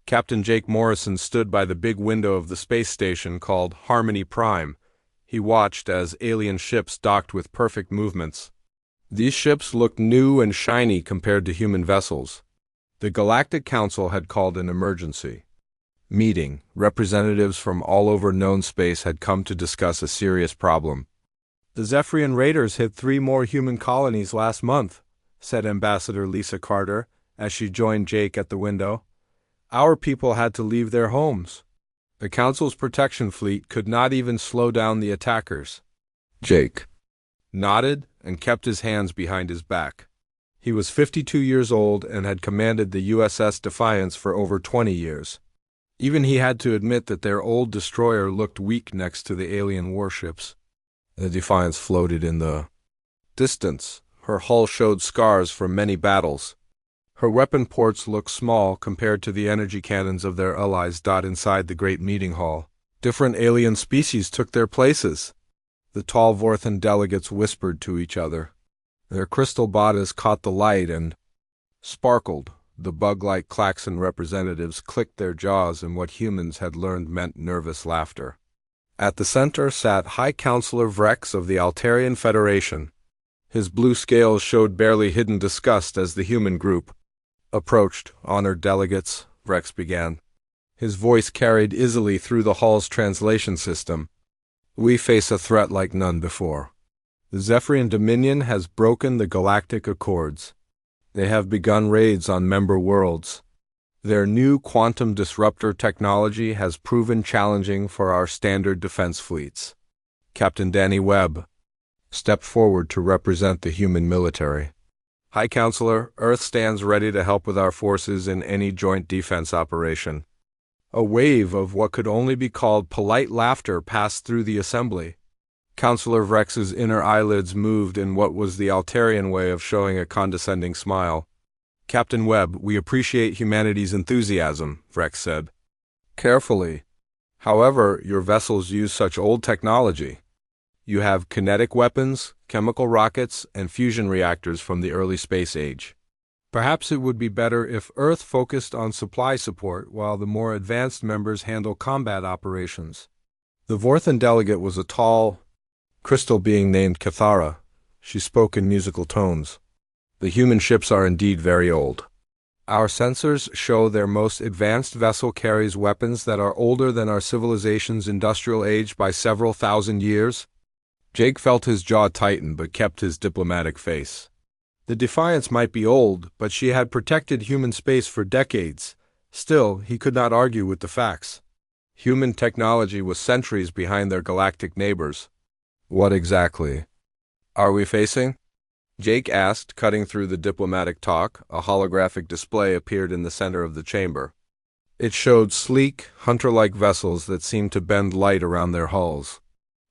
Captain Jake Morrison stood by the big window of the space station called Harmony Prime. He watched as alien ships docked with perfect movements. These ships looked new and shiny compared to human vessels. The Galactic Council had called an emergency meeting. Representatives from all over known space had come to discuss a serious problem. "The Zephyrian raiders hit 3 more human colonies last month," said Ambassador Lisa Carter as she joined Jake at the window. "Our people had to leave their homes. The Council's protection fleet could not even slow down the attackers." Jake nodded and kept his hands behind his back. He was 52 years old and had commanded the USS Defiance for over 20 years. Even he had to admit that their old destroyer looked weak next to the alien warships. The Defiance floated in the distance. Her hull showed scars from many battles. Her weapon ports looked small compared to the energy cannons of their allies inside the great meeting hall. Different alien species took their places. The tall Vorthan delegates whispered to each other. Their crystal bodies caught the light and sparkled. The bug-like Klaxon representatives clicked their jaws in what humans had learned meant nervous laughter. At the center sat High Counselor Vrex of the Altarian Federation. His blue scales showed barely hidden disgust as the human group approached. "Honored delegates," Vrex began. His voice carried easily through the hall's translation system. "We face a threat like none before. The Zephyrian Dominion has broken the Galactic Accords. They have begun raids on member worlds. Their new quantum disruptor technology has proven challenging for our standard defense fleets." Captain Danny Webb stepped forward to represent the human military. "High Counselor, Earth stands ready to help with our forces in any joint defense operation." A wave of what could only be called polite laughter passed through the assembly. Counselor Vrex's inner eyelids moved in what was the Altarian way of showing a condescending smile. "Captain Webb, we appreciate humanity's enthusiasm," Vrex said. "Carefully. However, your vessels use such old technology. You have kinetic weapons, chemical rockets, and fusion reactors from the early space age. Perhaps it would be better if Earth focused on supply support while the more advanced members handle combat operations." The Vorthan delegate was a tall crystal being named Cathara. She spoke in musical tones. "The human ships are indeed very old. Our sensors show their most advanced vessel carries weapons that are older than our civilization's industrial age by several thousand years." Jake felt his jaw tighten but kept his diplomatic face. The Defiance might be old, but she had protected human space for decades. Still, he could not argue with the facts. Human technology was centuries behind their galactic neighbors. "What exactly are we facing?" Jake asked, cutting through the diplomatic talk. A holographic display appeared in the center of the chamber. It showed sleek, hunter-like vessels that seemed to bend light around their hulls.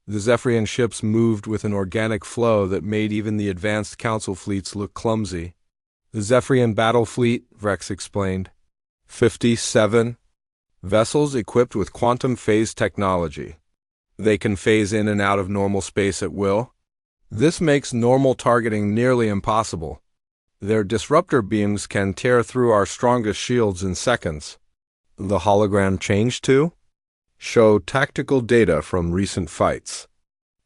The Zephyrian ships moved with an organic flow that made even the advanced Council fleets look clumsy. "The Zephyrian battle fleet," Vrex explained. 57 vessels equipped with quantum phase technology. They can phase in and out of normal space at will. This makes normal targeting nearly impossible. Their disruptor beams can tear through our strongest shields in seconds." The hologram changed to show tactical data from recent fights.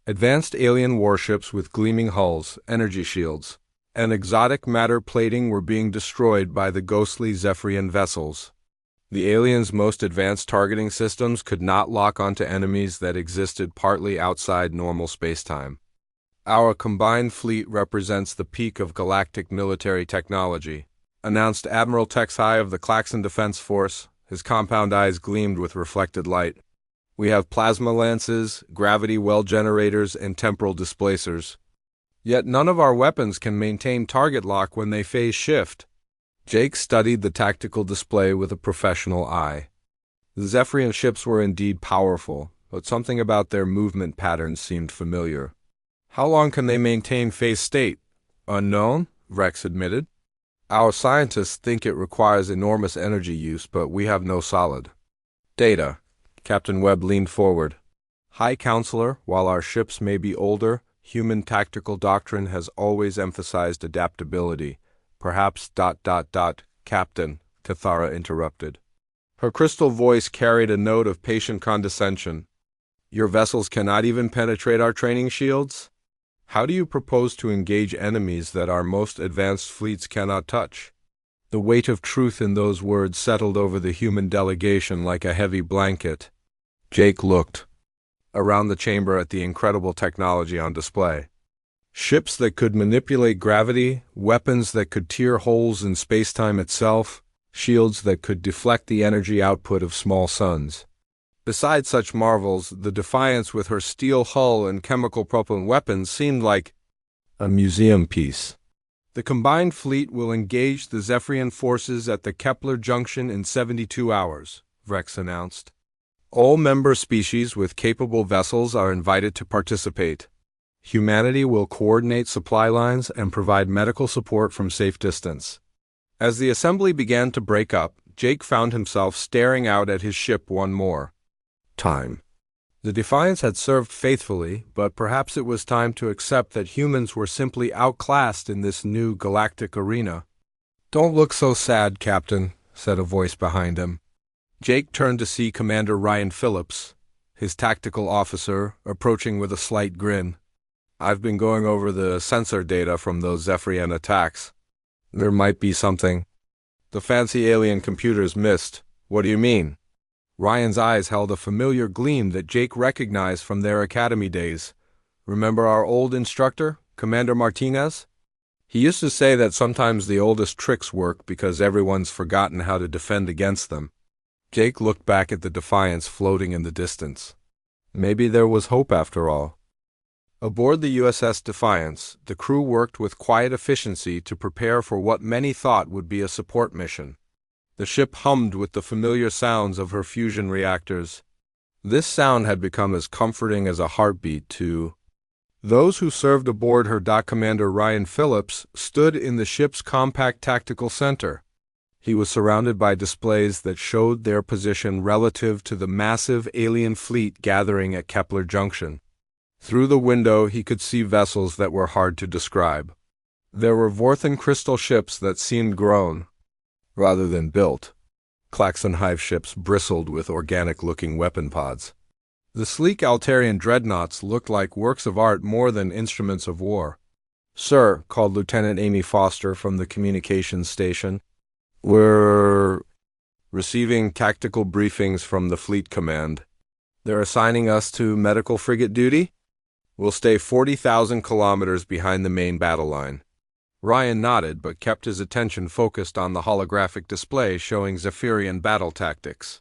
Advanced alien warships with gleaming hulls, energy shields, and exotic matter plating were being destroyed by the ghostly Zephyrian vessels. The aliens' most advanced targeting systems could not lock onto enemies that existed partly outside normal spacetime. "Our combined fleet represents the peak of galactic military technology," announced Admiral Tex High of the Klaxon Defense Force. His compound eyes gleamed with reflected light. "We have plasma lances, gravity well generators, and temporal displacers. Yet none of our weapons can maintain target lock when they phase shift." Jake studied the tactical display with a professional eye. The Zephyrian ships were indeed powerful, but something about their movement patterns seemed familiar. "How long can they maintain phase state?" "Unknown," Vrex admitted. "Our scientists think it requires enormous energy use, but we have no solid data." Captain Webb leaned forward. "High Counselor, while our ships may be older, human tactical doctrine has always emphasized adaptability. Perhaps ... Captain," Cathara interrupted. Her crystal voice carried a note of patient condescension. Your vessels cannot even penetrate our training shields? How do you propose to engage enemies that our most advanced fleets cannot touch? The weight of truth in those words settled over the human delegation like a heavy blanket. Jake looked around the chamber at the incredible technology on display. Ships that could manipulate gravity, weapons that could tear holes in space-time itself, shields that could deflect the energy output of small suns. Besides such marvels, the Defiance with her steel hull and chemical propellant weapons seemed like a museum piece. The combined fleet will engage the Zephyrian forces at the Kepler Junction in 72 hours, Vrex announced. All member species with capable vessels are invited to participate. Humanity will coordinate supply lines and provide medical support from safe distance. As the assembly began to break up, Jake found himself staring out at his ship one more time. The Defiance had served faithfully, but perhaps it was time to accept that humans were simply outclassed in this new galactic arena. "Don't look so sad, Captain," said a voice behind him. Jake turned to see Commander Ryan Phillips, his tactical officer, approaching with a slight grin. "I've been going over the sensor data from those Zephyrian attacks. There might be something the fancy alien computers missed." "What do you mean?" Ryan's eyes held a familiar gleam that Jake recognized from their academy days. "Remember our old instructor, Commander Martinez? He used to say that sometimes the oldest tricks work because everyone's forgotten how to defend against them." Jake looked back at the Defiance floating in the distance. Maybe there was hope after all. Aboard the USS Defiance, the crew worked with quiet efficiency to prepare for what many thought would be a support mission. The ship hummed with the familiar sounds of her fusion reactors. This sound had become as comforting as a heartbeat to those who served aboard her. Commander Ryan Phillips stood in the ship's compact tactical center. He was surrounded by displays that showed their position relative to the massive alien fleet gathering at Kepler Junction. Through the window he could see vessels that were hard to describe. There were Vorthan crystal ships that seemed grown rather than built. Klaxon hive ships bristled with organic-looking weapon pods. The sleek Altarian dreadnoughts looked like works of art more than instruments of war. "Sir," called Lieutenant Amy Foster from the communications station, "we're receiving tactical briefings from the Fleet Command. They're assigning us to medical frigate duty. We'll stay 40,000 kilometers behind the main battle line." Ryan nodded, but kept his attention focused on the holographic display showing Zephyrian battle tactics.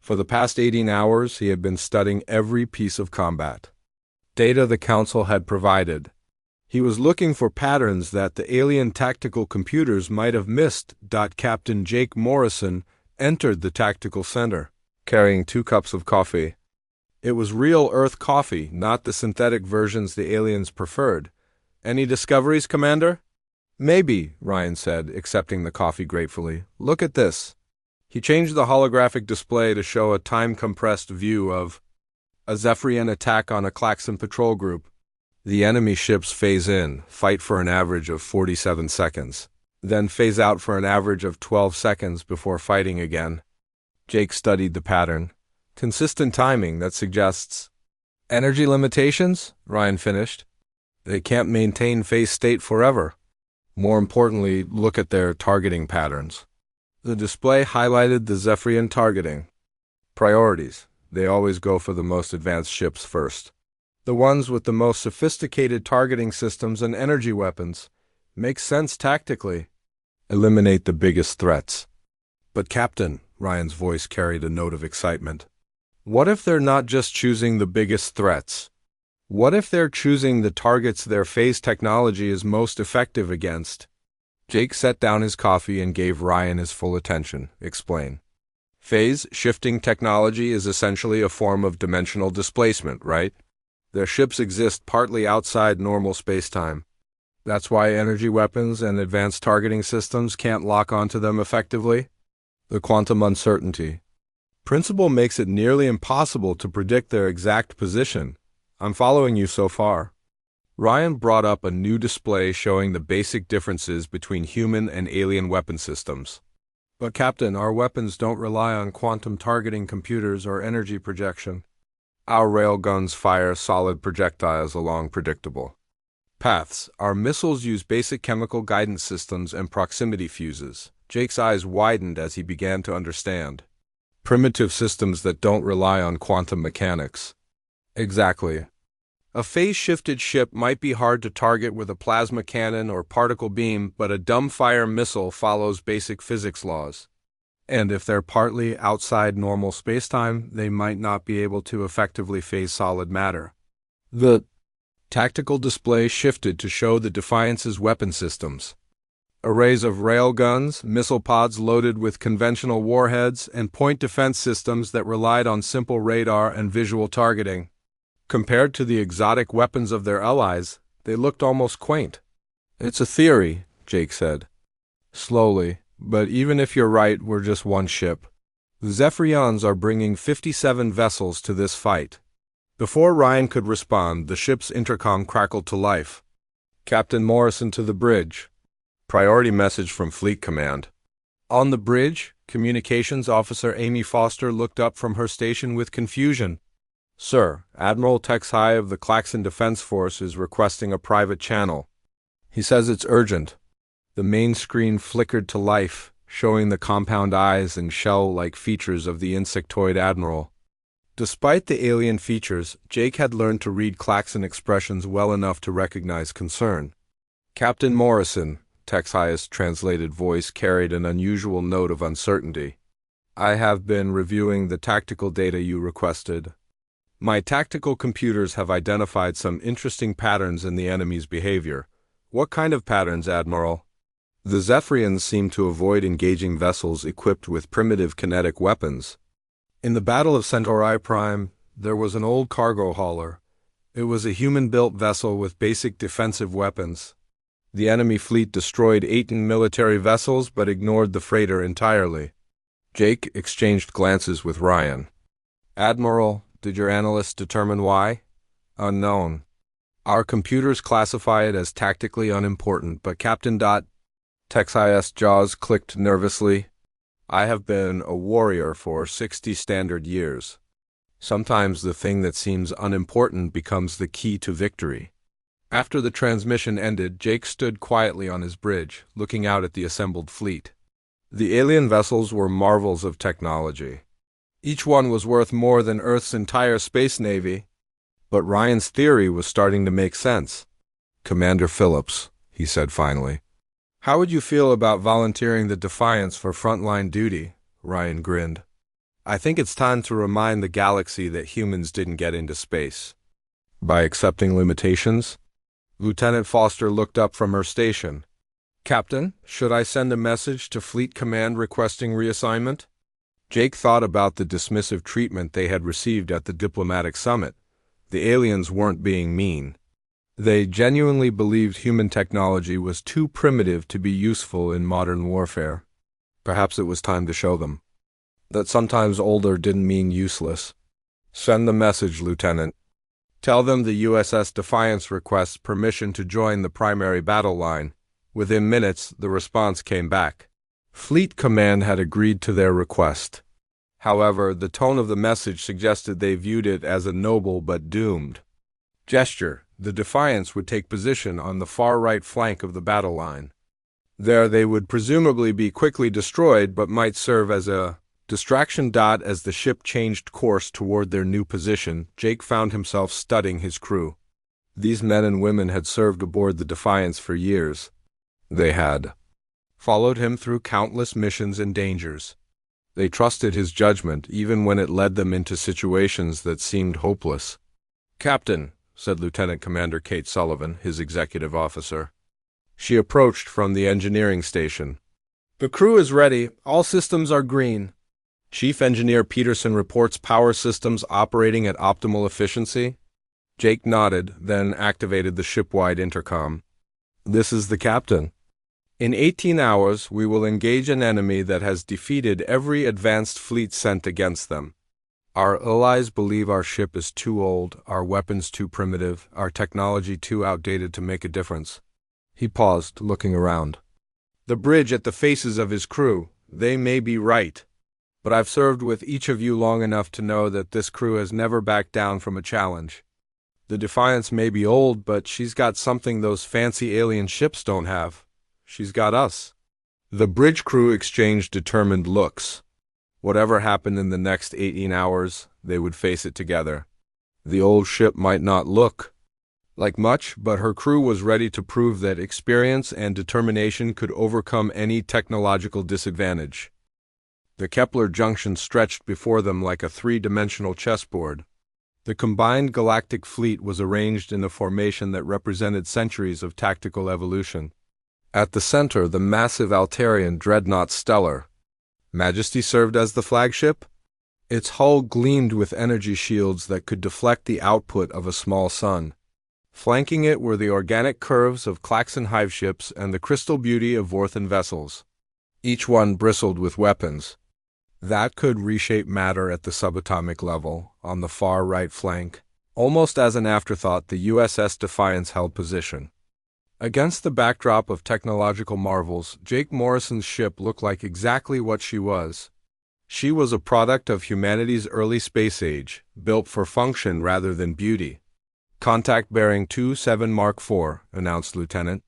For the past 18 hours, he had been studying every piece of combat data the Council had provided. He was looking for patterns that the alien tactical computers might have missed. Captain Jake Morrison entered the tactical center, carrying 2 cups of coffee. It was real Earth coffee, not the synthetic versions the aliens preferred. "Any discoveries, Commander?" "Maybe," Ryan said, accepting the coffee gratefully. "Look at this." He changed the holographic display to show a time-compressed view of a Zephyrian attack on a Klaxon patrol group. The enemy ships phase in, fight for an average of 47 seconds, then phase out for an average of 12 seconds before fighting again. Jake studied the pattern. Consistent timing that suggests energy limitations, Ryan finished. They can't maintain phase state forever. More importantly, look at their targeting patterns. The display highlighted the Zephyrian targeting. Priorities. They always go for the most advanced ships first. The ones with the most sophisticated targeting systems and energy weapons. Makes sense tactically. Eliminate the biggest threats. But Captain, Ryan's voice carried a note of excitement. What if they're not just choosing the biggest threats? What if they're choosing the targets their phase technology is most effective against? Jake set down his coffee and gave Ryan his full attention. Explain. Phase shifting technology is essentially a form of dimensional displacement, right? Their ships exist partly outside normal space-time. That's why energy weapons and advanced targeting systems can't lock onto them effectively. The quantum uncertainty principle makes it nearly impossible to predict their exact position. I'm following you so far. Ryan brought up a new display showing the basic differences between human and alien weapon systems. But Captain, our weapons don't rely on quantum targeting computers or energy projection. Our railguns fire solid projectiles along predictable paths. Our missiles use basic chemical guidance systems and proximity fuses. Jake's eyes widened as he began to understand. Primitive systems that don't rely on quantum mechanics. Exactly. A phase-shifted ship might be hard to target with a plasma cannon or particle beam, but a dumbfire missile follows basic physics laws. And if they're partly outside normal spacetime, they might not be able to effectively phase solid matter. The tactical display shifted to show the Defiance's weapon systems. Arrays of railguns, missile pods loaded with conventional warheads, and point defense systems that relied on simple radar and visual targeting. Compared to the exotic weapons of their allies, they looked almost quaint. It's a theory, Jake said. Slowly, but even if you're right, we're just one ship. The Zephyrians are bringing 57 vessels to this fight. Before Ryan could respond, the ship's intercom crackled to life. Captain Morrison to the bridge. Priority message from Fleet Command. On the bridge, Communications Officer Amy Foster looked up from her station with confusion. Sir, Admiral Tex High of the Klaxon Defense Force is requesting a private channel. He says it's urgent. The main screen flickered to life, showing the compound eyes and shell-like features of the insectoid admiral. Despite the alien features, Jake had learned to read Klaxon expressions well enough to recognize concern. Captain Morrison, Tex High's translated voice carried an unusual note of uncertainty. I have been reviewing the tactical data you requested. My tactical computers have identified some interesting patterns in the enemy's behavior. What kind of patterns, Admiral? The Zephyrians seem to avoid engaging vessels equipped with primitive kinetic weapons. In the Battle of Centauri Prime, there was an old cargo hauler. It was a human-built vessel with basic defensive weapons. The enemy fleet destroyed 18 military vessels but ignored the freighter entirely. Jake exchanged glances with Ryan. Admiral, did your analysts determine why? Unknown. Our computers classify it as tactically unimportant, but Captain Tex's jaws clicked nervously. I have been a warrior for 60 standard years. Sometimes the thing that seems unimportant becomes the key to victory. After the transmission ended, Jake stood quietly on his bridge, looking out at the assembled fleet. The alien vessels were marvels of technology. Each one was worth more than Earth's entire space navy. But Ryan's theory was starting to make sense. Commander Phillips, he said finally. How would you feel about volunteering the Defiance for frontline duty? Ryan grinned. I think it's time to remind the galaxy that humans didn't get into space. By accepting limitations? Lieutenant Foster looked up from her station. Captain, should I send a message to Fleet Command requesting reassignment? Jake thought about the dismissive treatment they had received at the diplomatic summit. The aliens weren't being mean. They genuinely believed human technology was too primitive to be useful in modern warfare. Perhaps it was time to show them that sometimes older didn't mean useless. Send the message, Lieutenant. Tell them the USS Defiance requests permission to join the primary battle line. Within minutes, the response came back. Fleet Command had agreed to their request. However, the tone of the message suggested they viewed it as a noble but doomed gesture. The Defiance would take position on the far right flank of the battle line. There they would presumably be quickly destroyed but might serve as a distraction. As the ship changed course toward their new position, Jake found himself studying his crew. These men and women had served aboard the Defiance for years. They had followed him through countless missions and dangers. They trusted his judgment even when it led them into situations that seemed hopeless. Captain, said Lieutenant Commander Kate Sullivan, his executive officer. She approached from the engineering station. The crew is ready. All systems are green. Chief Engineer Peterson reports power systems operating at optimal efficiency. Jake nodded, then activated the ship-wide intercom. This is the captain. In 18 hours, we will engage an enemy that has defeated every advanced fleet sent against them. Our allies believe our ship is too old, our weapons too primitive, our technology too outdated to make a difference. He paused, looking around. The bridge at the faces of his crew. They may be right, but I've served with each of you long enough to know that this crew has never backed down from a challenge. The Defiance may be old, but she's got something those fancy alien ships don't have. She's got us." The bridge crew exchanged determined looks. Whatever happened in the next 18 hours, they would face it together. The old ship might not look like much, but her crew was ready to prove that experience and determination could overcome any technological disadvantage. The Kepler junction stretched before them like a three-dimensional chessboard. The combined galactic fleet was arranged in a formation that represented centuries of tactical evolution. At the center, the massive Altarian dreadnought Stellar. Majesty served as the flagship. Its hull gleamed with energy shields that could deflect the output of a small sun. Flanking it were the organic curves of Klaxon hive ships and the crystal beauty of Vorthan vessels. Each one bristled with weapons that could reshape matter at the subatomic level. On the far right flank, almost as an afterthought, the USS Defiance held position. Against the backdrop of technological marvels, Jake Morrison's ship looked like exactly what she was. She was a product of humanity's early space age, built for function rather than beauty. "Contact bearing 27 Mark IV, announced Lieutenant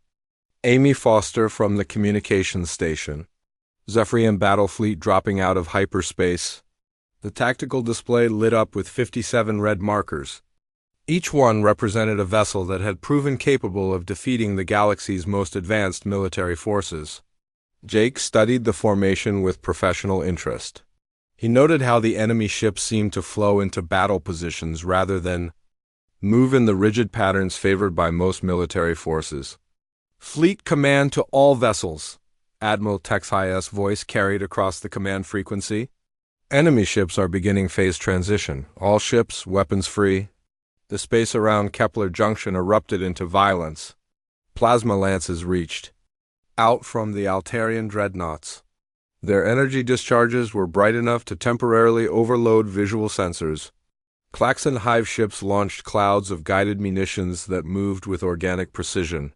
Amy Foster from the communications station. Zephyrian battle fleet dropping out of hyperspace. The tactical display lit up with 57 red markers. Each one represented a vessel that had proven capable of defeating the galaxy's most advanced military forces. Jake studied the formation with professional interest. He noted how the enemy ships seemed to flow into battle positions rather than move in the rigid patterns favored by most military forces. "Fleet command to all vessels," Admiral Texhias' voice carried across the command frequency. "Enemy ships are beginning phase transition. All ships, weapons free." The space around Kepler Junction erupted into violence. Plasma lances reached out from the Altarian dreadnoughts. Their energy discharges were bright enough to temporarily overload visual sensors. Klaxon hive ships launched clouds of guided munitions that moved with organic precision.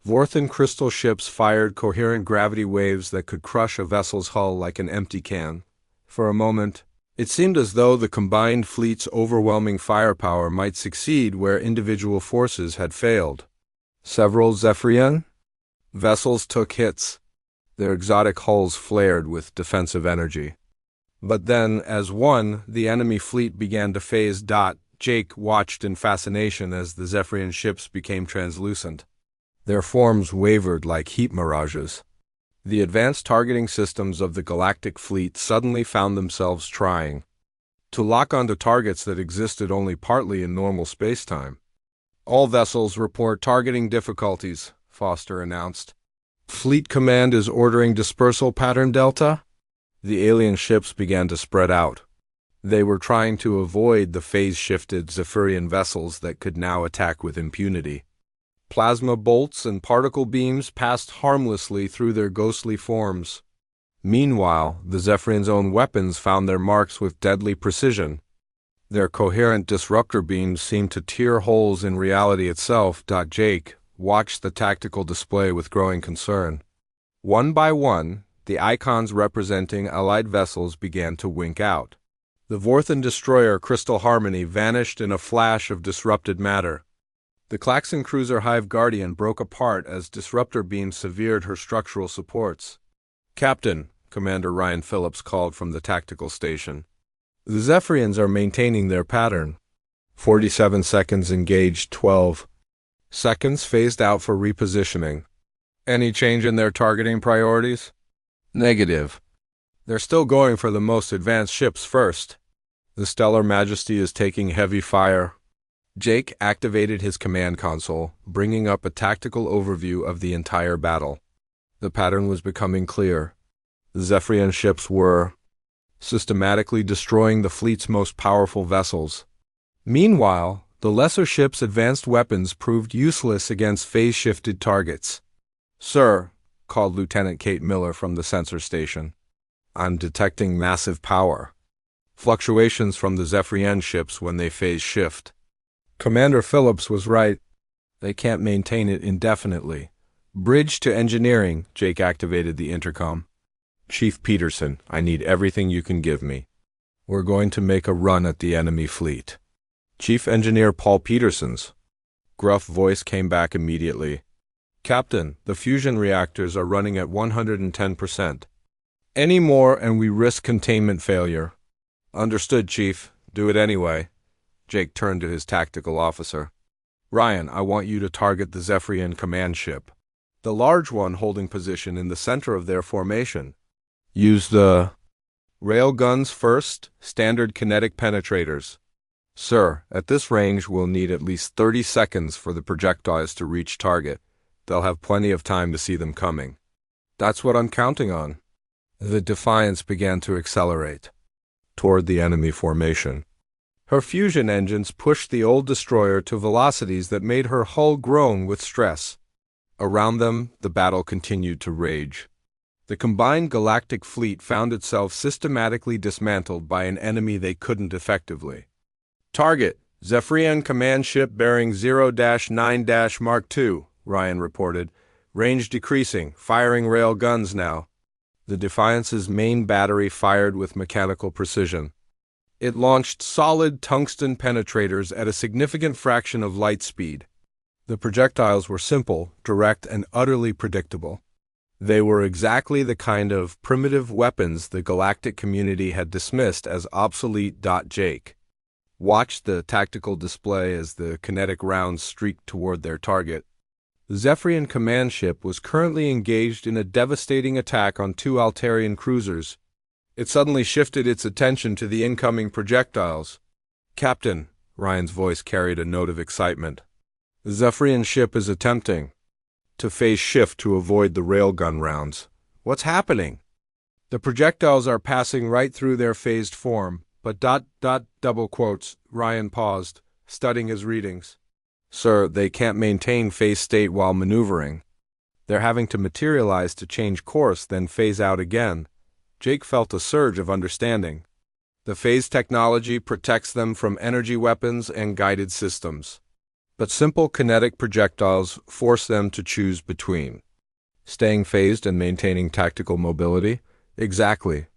Vorthan crystal ships fired coherent gravity waves that could crush a vessel's hull like an empty can. For a moment, it seemed as though the combined fleet's overwhelming firepower might succeed where individual forces had failed. Several Zephyrian vessels took hits. Their exotic hulls flared with defensive energy. But then, as one, the enemy fleet began to phase. Jake watched in fascination as the Zephyrian ships became translucent. Their forms wavered like heat mirages. The advanced targeting systems of the Galactic Fleet suddenly found themselves trying to lock onto targets that existed only partly in normal spacetime. "All vessels report targeting difficulties," Foster announced. "Fleet Command is ordering dispersal pattern Delta." The alien ships began to spread out. They were trying to avoid the phase-shifted Zephyrian vessels that could now attack with impunity. Plasma bolts and particle beams passed harmlessly through their ghostly forms. Meanwhile, the Zephyrians' own weapons found their marks with deadly precision. Their coherent disruptor beams seemed to tear holes in reality itself. Jake watched the tactical display with growing concern. One by one, the icons representing Allied vessels began to wink out. The Vorthan destroyer Crystal Harmony vanished in a flash of disrupted matter. The Klaxon cruiser Hive Guardian broke apart as disruptor beams severed her structural supports. "Captain," Commander Ryan Phillips called from the tactical station, "the Zephyrians are maintaining their pattern." 47 seconds engaged, 12 seconds phased out for repositioning. "Any change in their targeting priorities?" "Negative. They're still going for the most advanced ships first. The Stellar Majesty is taking heavy fire." Jake activated his command console, bringing up a tactical overview of the entire battle. The pattern was becoming clear. The Zephyrian ships were systematically destroying the fleet's most powerful vessels. Meanwhile, the lesser ships' advanced weapons proved useless against phase-shifted targets. "Sir," called Lieutenant Kate Miller from the sensor station, "I'm detecting massive power fluctuations from the Zephyrian ships when they phase shift." Commander Phillips was right. They can't maintain it indefinitely. "Bridge to engineering," Jake activated the intercom. Chief Peterson, I need everything you can give me. We're going to make a run at the enemy fleet. Chief Engineer Paul Peterson's gruff voice came back immediately. Captain, the fusion reactors are running at 110%. Any more and we risk containment failure. Understood, Chief. Do it anyway. Jake turned to his tactical officer. Ryan, I want you to target the Zephyrian command ship, the large one holding position in the center of their formation. Use the rail guns first, standard kinetic penetrators. Sir, at this range we'll need at least 30 seconds for the projectiles to reach target. They'll have plenty of time to see them coming. That's what I'm counting on. The Defiance began to accelerate toward the enemy formation. Her fusion engines pushed the old destroyer to velocities that made her hull groan with stress. Around them, the battle continued to rage. The combined galactic fleet found itself systematically dismantled by an enemy they couldn't effectively. Target, Zephyrian command ship bearing 0-9- Mark II, Ryan reported. Range decreasing, firing rail guns now. The Defiance's main battery fired with mechanical precision. It launched solid tungsten penetrators at a significant fraction of light speed. The projectiles were simple, direct, and utterly predictable. They were exactly the kind of primitive weapons the galactic community had dismissed as obsolete. Jake watched the tactical display as the kinetic rounds streaked toward their target. The Zephyrian command ship was currently engaged in a devastating attack on two Altarian cruisers. It suddenly shifted its attention to the incoming projectiles. Captain, Ryan's voice carried a note of excitement. The Zephyrian ship is attempting to phase shift to avoid the railgun rounds. What's happening? The projectiles are passing right through their phased form, but ... double quotes. Ryan paused, studying his readings. Sir, they can't maintain phase state while maneuvering. They're having to materialize to change course, then phase out again. Jake felt a surge of understanding. The phase technology protects them from energy weapons and guided systems. But simple kinetic projectiles force them to choose between staying phased and maintaining tactical mobility. Exactly.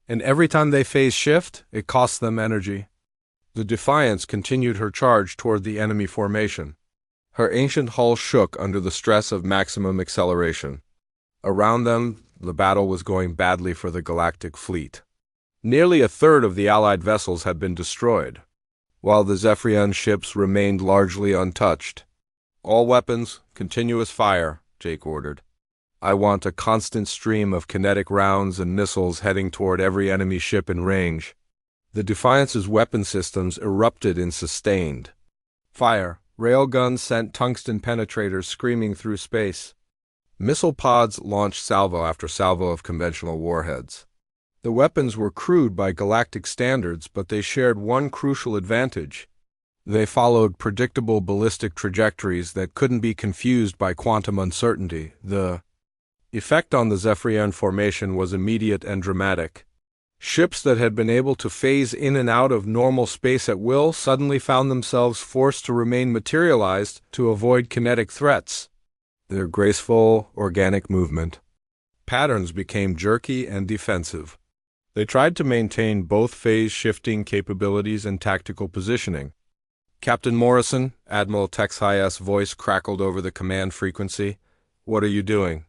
And every time they phase shift, it costs them energy. The Defiance continued her charge toward the enemy formation. Her ancient hull shook under the stress of maximum acceleration. Around them, the battle was going badly for the galactic fleet. Nearly a third of the Allied vessels had been destroyed, while the Zephyrian ships remained largely untouched. All weapons, continuous fire, Jake ordered. I want a constant stream of kinetic rounds and missiles heading toward every enemy ship in range. The Defiance's weapon systems erupted in sustained fire. Railguns sent tungsten penetrators screaming through space. Missile pods launched salvo after salvo of conventional warheads. The weapons were crude by galactic standards, but they shared one crucial advantage. They followed predictable ballistic trajectories that couldn't be confused by quantum uncertainty. The effect on the Zephyrian formation was immediate and dramatic. Ships that had been able to phase in and out of normal space at will suddenly found themselves forced to remain materialized to avoid kinetic threats. Their graceful, organic movement patterns became jerky and defensive. They tried to maintain both phase-shifting capabilities and tactical positioning. Captain Morrison, Admiral Texhias' voice crackled over the command frequency. What are you doing?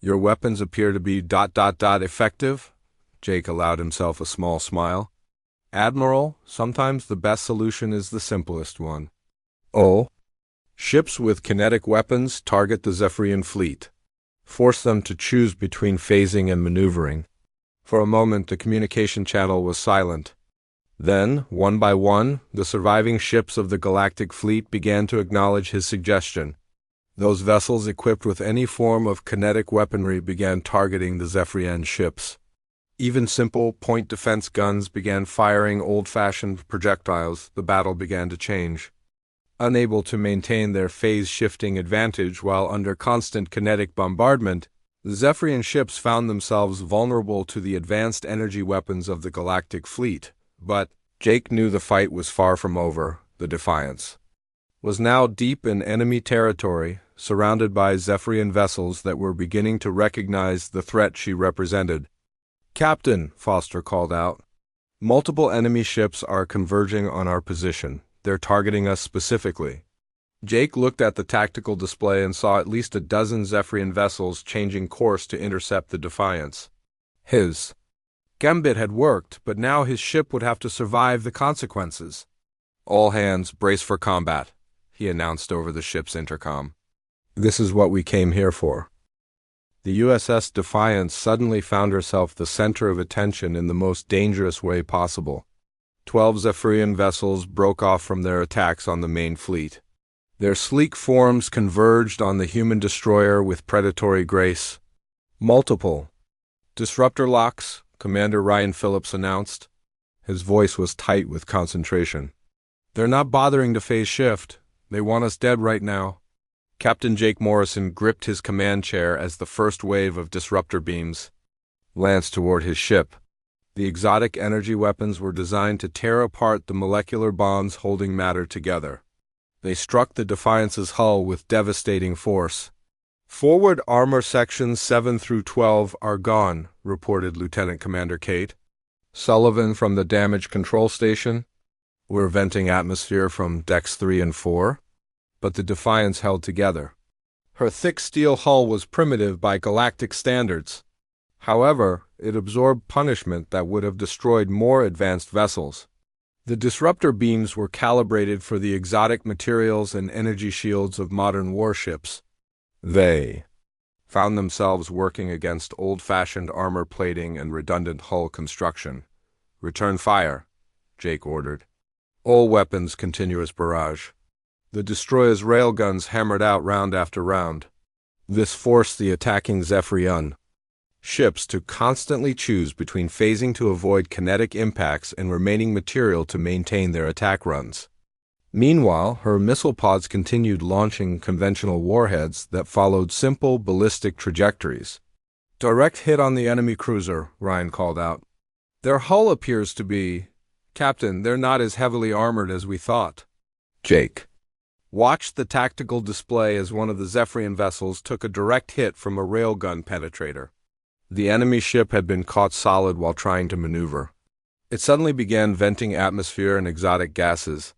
Your weapons appear to be ... effective? Jake allowed himself a small smile. Admiral, sometimes the best solution is the simplest one. Oh? Ships with kinetic weapons target the Zephyrian fleet. Force them to choose between phasing and maneuvering. For a moment, the communication channel was silent. Then, one by one, the surviving ships of the galactic fleet began to acknowledge his suggestion. Those vessels equipped with any form of kinetic weaponry began targeting the Zephyrian ships. Even simple point defense guns began firing old-fashioned projectiles. The battle began to change. Unable to maintain their phase-shifting advantage while under constant kinetic bombardment, the Zephyrian ships found themselves vulnerable to the advanced energy weapons of the galactic fleet. But Jake knew the fight was far from over. The Defiance was now deep in enemy territory, surrounded by Zephyrian vessels that were beginning to recognize the threat she represented. "Captain," Foster called out. "Multiple enemy ships are converging on our position. They're targeting us specifically." Jake looked at the tactical display and saw at least a dozen Zephyrian vessels changing course to intercept the Defiance. His gambit had worked, but now his ship would have to survive the consequences. "All hands, brace for combat," he announced over the ship's intercom. "This is what we came here for." The USS Defiance suddenly found herself the center of attention in the most dangerous way possible. 12 Zephyrian vessels broke off from their attacks on the main fleet. Their sleek forms converged on the human destroyer with predatory grace. "Multiple disruptor locks," Commander Ryan Phillips announced. His voice was tight with concentration. "They're not bothering to phase shift. They want us dead right now." Captain Jake Morrison gripped his command chair as the first wave of disruptor beams lanced toward his ship. The exotic energy weapons were designed to tear apart the molecular bonds holding matter together. They struck the Defiance's hull with devastating force. "Forward armor sections 7 through 12 are gone," reported Lieutenant Commander Kate Sullivan from the damage control station. "We're venting atmosphere from decks 3 and 4. But the Defiance held together. Her thick steel hull was primitive by galactic standards. However, it absorbed punishment that would have destroyed more advanced vessels. The disruptor beams were calibrated for the exotic materials and energy shields of modern warships. They found themselves working against old-fashioned armor plating and redundant hull construction. "Return fire," Jake ordered. "All weapons continuous barrage." The destroyer's railguns hammered out round after round. This forced the attacking Zephyrian ships to constantly choose between phasing to avoid kinetic impacts and remaining material to maintain their attack runs. Meanwhile, her missile pods continued launching conventional warheads that followed simple ballistic trajectories. "Direct hit on the enemy cruiser," Ryan called out. "Their hull appears to be... Captain, they're not as heavily armored as we thought." Jake watched the tactical display as one of the Zephyrian vessels took a direct hit from a railgun penetrator. The enemy ship had been caught solid while trying to maneuver. It suddenly began venting atmosphere and exotic gases.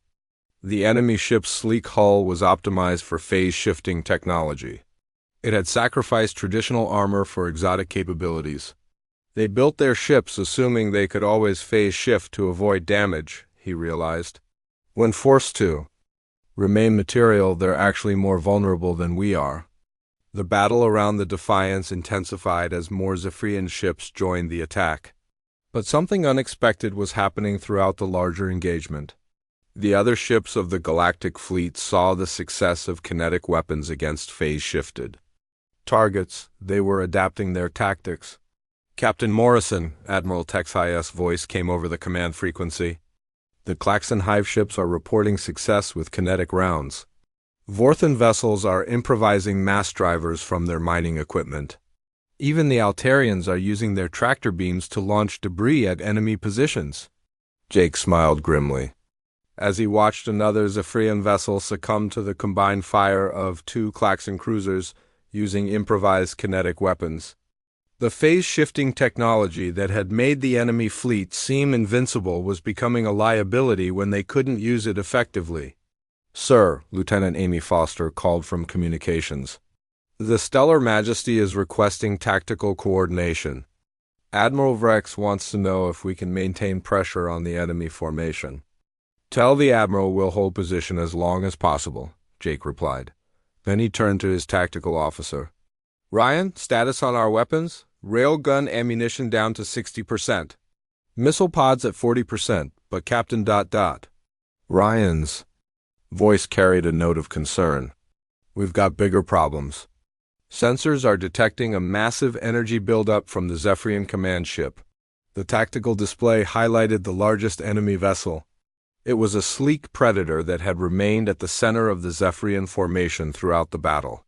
The enemy ship's sleek hull was optimized for phase-shifting technology. It had sacrificed traditional armor for exotic capabilities. They built their ships assuming they could always phase shift to avoid damage, he realized. When forced to remain material, they're actually more vulnerable than we are. The battle around the Defiance intensified as more Zephyrian ships joined the attack. But something unexpected was happening throughout the larger engagement. The other ships of the Galactic Fleet saw the success of kinetic weapons against phase-shifted targets. They were adapting their tactics. "Captain Morrison," Admiral Texhias' voice came over the command frequency. "The Klaxon Hive ships are reporting success with kinetic rounds. Vorthan vessels are improvising mass drivers from their mining equipment. Even the Altarians are using their tractor beams to launch debris at enemy positions." Jake smiled grimly as he watched another Zephyrian vessel succumb to the combined fire of 2 Klaxon cruisers using improvised kinetic weapons. The phase-shifting technology that had made the enemy fleet seem invincible was becoming a liability when they couldn't use it effectively. "Sir," Lieutenant Amy Foster called from communications. "The Stellar Majesty is requesting tactical coordination. Admiral Vrex wants to know if we can maintain pressure on the enemy formation." "Tell the Admiral we'll hold position as long as possible," Jake replied. Then he turned to his tactical officer. "Ryan, status on our weapons? Railgun ammunition down to 60%. Missile pods at 40%, but Captain ... Ryan's voice carried a note of concern. "We've got bigger problems. Sensors are detecting a massive energy buildup from the Zephyrian command ship." The tactical display highlighted the largest enemy vessel. It was a sleek predator that had remained at the center of the Zephyrian formation throughout the battle.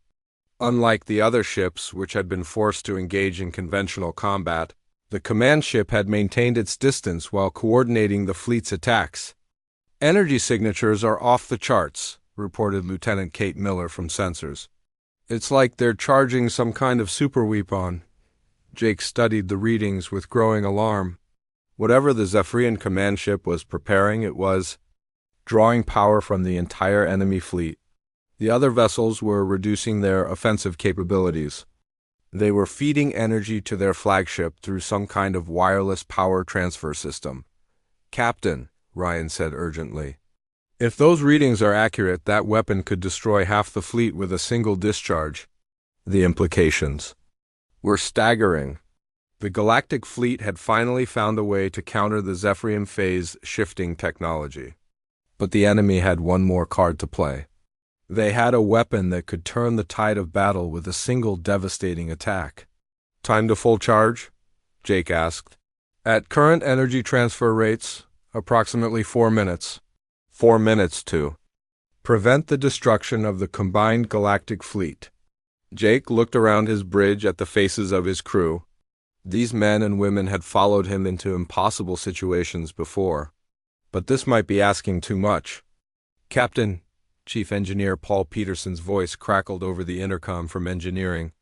Unlike the other ships, which had been forced to engage in conventional combat, the command ship had maintained its distance while coordinating the fleet's attacks. "Energy signatures are off the charts," reported Lieutenant Kate Miller from Sensors. "It's like they're charging some kind of super weapon." Jake studied the readings with growing alarm. Whatever the Zephyrian command ship was preparing, it was drawing power from the entire enemy fleet. The other vessels were reducing their offensive capabilities. They were feeding energy to their flagship through some kind of wireless power transfer system. "Captain," Ryan said urgently, "if those readings are accurate, that weapon could destroy half the fleet with a single discharge." The implications were staggering. The Galactic fleet had finally found a way to counter the Zephyrian phase shifting technology. But the enemy had one more card to play. They had a weapon that could turn the tide of battle with a single devastating attack. "Time to full charge?" Jake asked. "At current energy transfer rates, approximately 4 minutes. 4 minutes to prevent the destruction of the combined Galactic fleet." Jake looked around his bridge at the faces of his crew. These men and women had followed him into impossible situations before. But this might be asking too much. "Captain," Chief Engineer Paul Peterson's voice crackled over the intercom from engineering,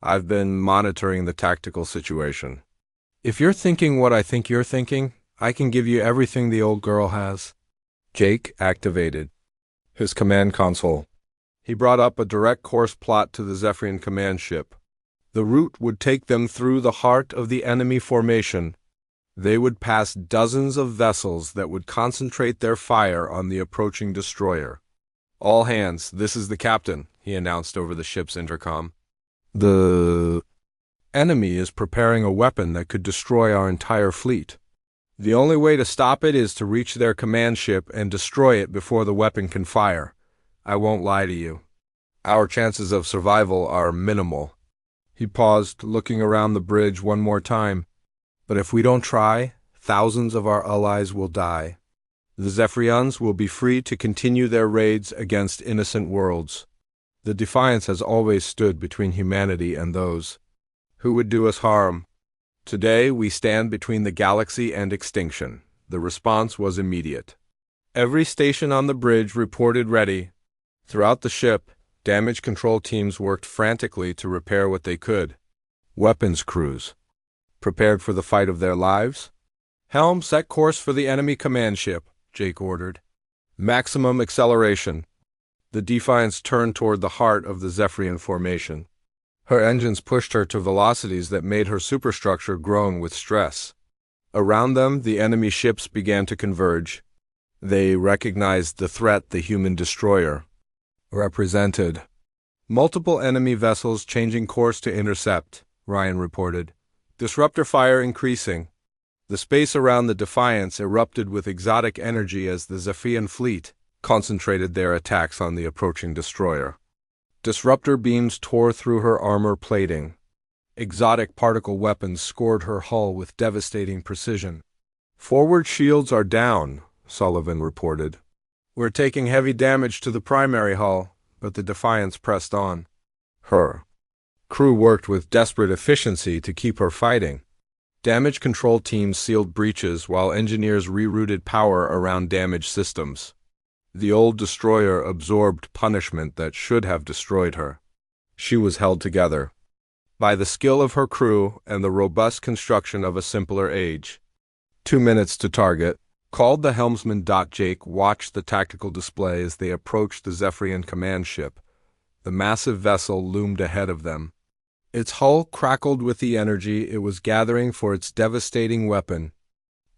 "I've been monitoring the tactical situation. If you're thinking what I think you're thinking, I can give you everything the old girl has." Jake activated his command console. He brought up a direct course plot to the Zephyrian command ship. The route would take them through the heart of the enemy formation. They would pass dozens of vessels that would concentrate their fire on the approaching destroyer. "All hands, this is the captain," he announced over the ship's intercom. "The enemy is preparing a weapon that could destroy our entire fleet. The only way to stop it is to reach their command ship and destroy it before the weapon can fire. I won't lie to you. Our chances of survival are minimal." He paused, looking around the bridge one more time. "But if we don't try, thousands of our allies will die. The Zephyrians will be free to continue their raids against innocent worlds. The Defiance has always stood between humanity and those who would do us harm. Today we stand between the galaxy and extinction." The response was immediate. Every station on the bridge reported ready. Throughout the ship, damage control teams worked frantically to repair what they could. Weapons crews prepared for the fight of their lives. "Helm, set course for the enemy command ship," Jake ordered. "Maximum acceleration." The Defiance turned toward the heart of the Zephyrian formation. Her engines pushed her to velocities that made her superstructure groan with stress. Around them, the enemy ships began to converge. They recognized the threat the human destroyer represented. "Multiple enemy vessels changing course to intercept," Ryan reported. "Disruptor fire increasing." The space around the Defiance erupted with exotic energy as the Zephyrian fleet concentrated their attacks on the approaching destroyer. Disruptor beams tore through her armor plating. Exotic particle weapons scored her hull with devastating precision. "Forward shields are down," Sullivan reported. "We're taking heavy damage to the primary hull," but the Defiance pressed on. Her crew worked with desperate efficiency to keep her fighting. Damage control teams sealed breaches while engineers rerouted power around damaged systems. The old destroyer absorbed punishment that should have destroyed her. She was held together by the skill of her crew and the robust construction of a simpler age. 2 minutes to target, called the helmsman. Jake watched the tactical display as they approached the Zephyrian command ship. The massive vessel loomed ahead of them. Its hull crackled with the energy it was gathering for its devastating weapon.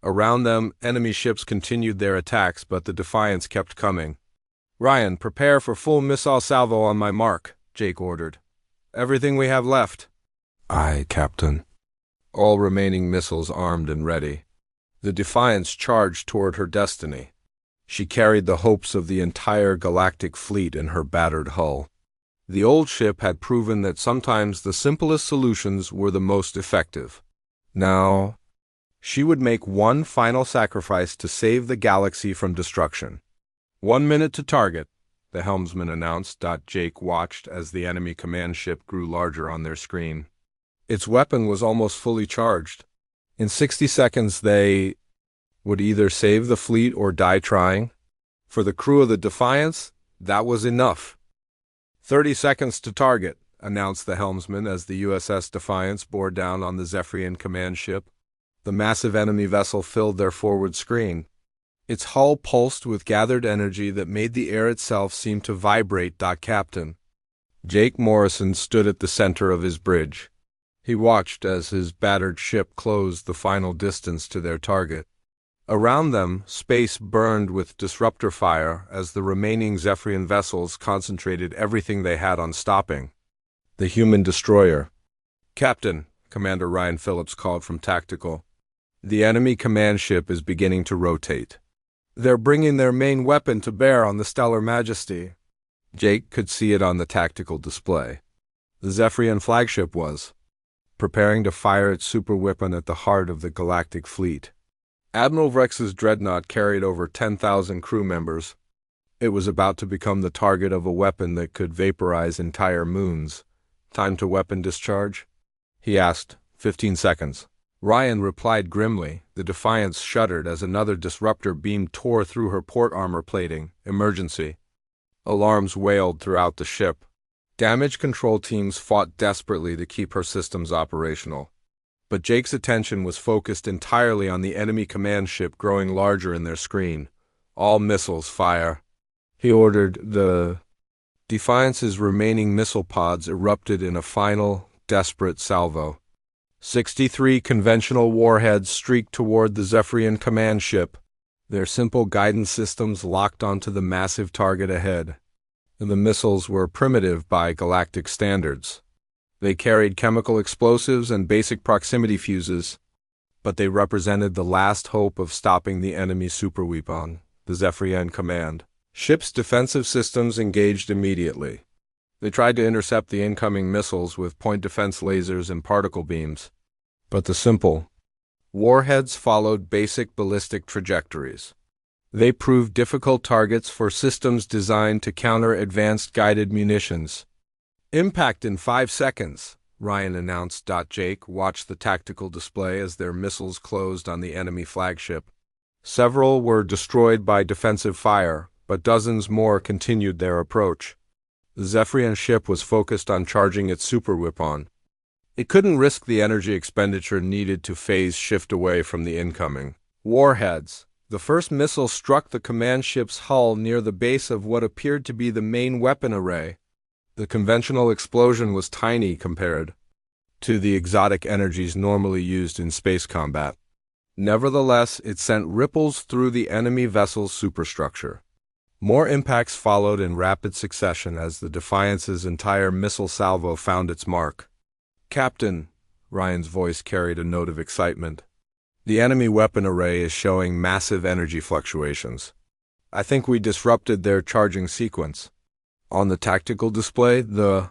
Around them, enemy ships continued their attacks, but the Defiance kept coming. "Ryan, prepare for full missile salvo on my mark," Jake ordered. "Everything we have left." "Aye, Captain." All remaining missiles armed and ready. The Defiance charged toward her destiny. She carried the hopes of the entire Galactic fleet in her battered hull. The old ship had proven that sometimes the simplest solutions were the most effective. Now, she would make one final sacrifice to save the galaxy from destruction. 1 minute to target, the helmsman announced. Jake watched as the enemy command ship grew larger on their screen. Its weapon was almost fully charged. In 60 seconds, they would either save the fleet or die trying. For the crew of the Defiance, that was enough. 30 seconds to target, announced the helmsman as the USS Defiance bore down on the Zephyrian command ship. The massive enemy vessel filled their forward screen. Its hull pulsed with gathered energy that made the air itself seem to vibrate. Captain Jake Morrison stood at the center of his bridge. He watched as his battered ship closed the final distance to their target. Around them, space burned with disruptor fire as the remaining Zephyrian vessels concentrated everything they had on stopping the human destroyer. "Captain," Commander Ryan Phillips called from Tactical, "the enemy command ship is beginning to rotate. They're bringing their main weapon to bear on the Stellar Majesty." Jake could see it on the tactical display. The Zephyrian flagship was preparing to fire its super weapon at the heart of the Galactic fleet. Admiral Vrex's dreadnought carried over 10,000 crew members. It was about to become the target of a weapon that could vaporize entire moons. "Time to weapon discharge?" he asked. 15 seconds. Ryan replied grimly. The Defiance shuddered as another disruptor beam tore through her port armor plating. Emergency. Alarms wailed throughout the ship. Damage control teams fought desperately to keep her systems operational. But Jake's attention was focused entirely on the enemy command ship growing larger in their screen. "All missiles fire," he ordered. The Defiance's remaining missile pods erupted in a final, desperate salvo. 63 conventional warheads streaked toward the Zephyrian command ship, their simple guidance systems locked onto the massive target ahead. The missiles were primitive by galactic standards. They carried chemical explosives and basic proximity fuses, but they represented the last hope of stopping the enemy superweapon, the Zephyrian command. Ship's defensive systems engaged immediately. They tried to intercept the incoming missiles with point defense lasers and particle beams, but the simple warheads followed basic ballistic trajectories. They proved difficult targets for systems designed to counter advanced guided munitions. "Impact in 5 seconds, Ryan announced. Jake watched the tactical display as their missiles closed on the enemy flagship. Several were destroyed by defensive fire, but dozens more continued their approach. The Zephyrian ship was focused on charging its superweapon. It couldn't risk the energy expenditure needed to phase shift away from the incoming warheads. The first missile struck the command ship's hull near the base of what appeared to be the main weapon array. The conventional explosion was tiny compared to the exotic energies normally used in space combat. Nevertheless, it sent ripples through the enemy vessel's superstructure. More impacts followed in rapid succession as the Defiance's entire missile salvo found its mark. "Captain," Ryan's voice carried a note of excitement, "the enemy weapon array is showing massive energy fluctuations. I think we disrupted their charging sequence." On the tactical display, the